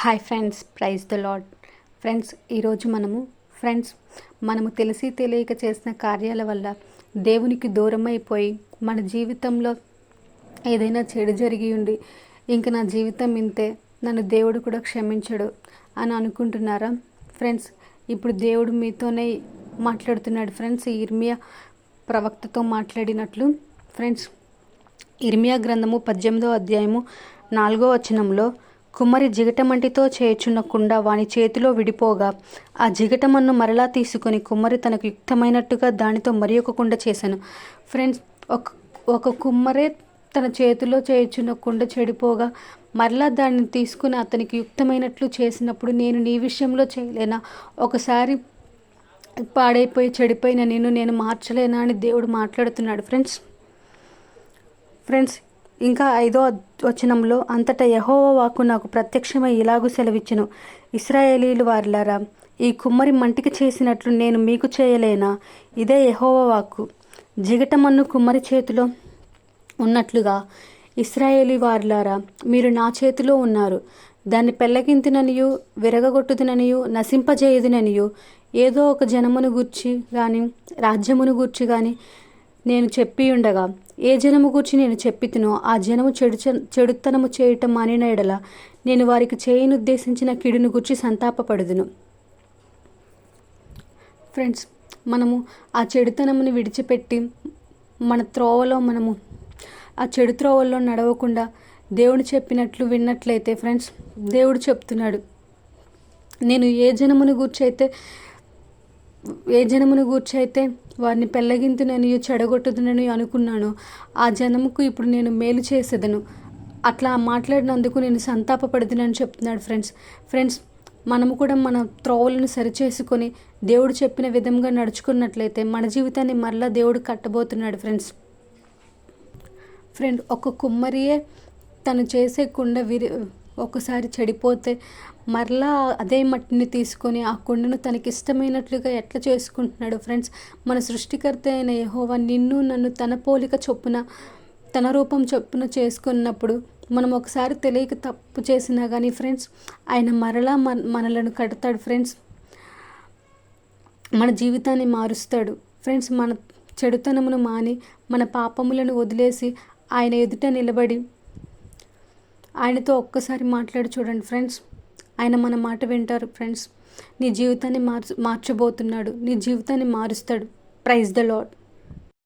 Hi friends, praise the Lord. ఈరోజు మనము తెలిసి తెలియక చేసిన కార్యాల వల్ల దేవునికి దూరం అయిపోయి మన జీవితంలో ఏదైనా చెడు జరిగి ఉండి ఇంక నా జీవితం ఇంతే, నన్ను దేవుడు కూడా క్షమించడు అని అనుకుంటున్నారా ఫ్రెండ్స్? ఇప్పుడు దేవుడు మీతోనే మాట్లాడుతున్నాడు ఫ్రెండ్స్. ఇర్మియా ప్రవక్తతో మాట్లాడినట్లు ఫ్రెండ్స్, ఇర్మియా గ్రంథము 18వ అధ్యాయము 4వ వచనంలో, కుమ్మరి జిగటమంటితో చేయుచున్న కుండ వాని చేతిలో విడిపోగా ఆ జిగటమన్ను మరలా తీసుకొని కుమ్మరి తనకు యుక్తమైనట్టుగా దానితో మరి ఒక కుండ చేశాను. ఫ్రెండ్స్, ఒక కుమ్మరే తన చేతిలో చేయుచున్న కుండ చెడిపోగా మరలా దాన్ని తీసుకుని అతనికి యుక్తమైనట్లు చేసినప్పుడు నేను నీ విషయంలో చేయలేనా? ఒకసారి పాడైపోయి చెడిపోయిన నేను మార్చలేనా అని దేవుడు మాట్లాడుతున్నాడు ఫ్రెండ్స్. ఇంకా 5వ వచనంలో, అంతటా యెహోవా వాక్కు నాకు ప్రత్యక్షమై ఇలాగు సెలవిచ్చెను, ఇశ్రాయేలీలు వారలారా, ఈ కుమ్మరి మంటికి చేసినట్లు నేను మీకు చేయలేనా? ఇదే యెహోవా వాక్కు. జిగటమన్ను కుమ్మరి చేతిలో ఉన్నట్లుగా ఇశ్రాయేలీ వారలారా, మీరు నా చేతిలో ఉన్నారు. దాన్ని పెళ్ళగింతుననియు విరగగొట్టుదుననియు నశింపజేయుదుననియు ఏదో ఒక జనమును గూర్చి కానీ రాజ్యమును గూర్చి కానీ నేను చెప్పి ఉండగా, ఏ జనము గూర్చి నేను చెప్పితినో ఆ జనము చెడుతనము చేయటం మానిన ఎడల నేను వారికి చేయనుద్దేశించిన కీడును గూర్చి సంతాపపడుదును. ఫ్రెండ్స్, మనము ఆ చెడుతనమును విడిచిపెట్టి మన త్రోవలో మనము ఆ చెడు త్రోవల్లో నడవకుండా దేవుడు చెప్పినట్లు విన్నట్లయితే ఫ్రెండ్స్, దేవుడు చెప్తున్నాడు, నేను ఏ జనమును గూర్చి అయితే వారిని పెళ్ళగింతునని చెడగొట్టుదునని అనుకున్నాను, ఆ జనముకు ఇప్పుడు నేను మేలు చేసేదను. అట్లా మాట్లాడినందుకు నేను సంతాపపడుదునని చెప్తున్నాడు ఫ్రెండ్స్. మనము కూడా మన త్రోవలను సరిచేసుకొని దేవుడు చెప్పిన విధంగా నడుచుకున్నట్లయితే మన జీవితాన్ని మరలా దేవుడు కట్టబోతున్నాడు ఫ్రెండ్. ఒక కుమ్మరియే తను చేసే కుండ ఒకసారి చెడిపోతే మరలా అదే మట్టిని తీసుకొని ఆ కుండను తనకిష్టమైనట్లుగా ఎట్లా చేసుకుంటున్నాడు ఫ్రెండ్స్. మన సృష్టికర్త అయిన యెహోవా నిన్ను నన్ను తన పోలిక చొప్పున తన రూపం చొప్పున చేసుకున్నప్పుడు మనం ఒకసారి తెలియక తప్పు చేసినా కానీ ఫ్రెండ్స్, ఆయన మరలా మనలను కడతాడు ఫ్రెండ్స్. మన జీవితాన్ని మారుస్తాడు ఫ్రెండ్స్. మన చెడుతనమును మాని మన పాపములను వదిలేసి ఆయన ఎదుట నిలబడి ఆయనతో ఒక్కసారి మాట్లాడి చూడండి ఫ్రెండ్స్. ఆయన మన మాట వింటారు ఫ్రెండ్స్. నీ జీవితాన్ని మార్చబోతున్నాడు, నీ జీవితాన్ని మారుస్తాడు. Praise the lord.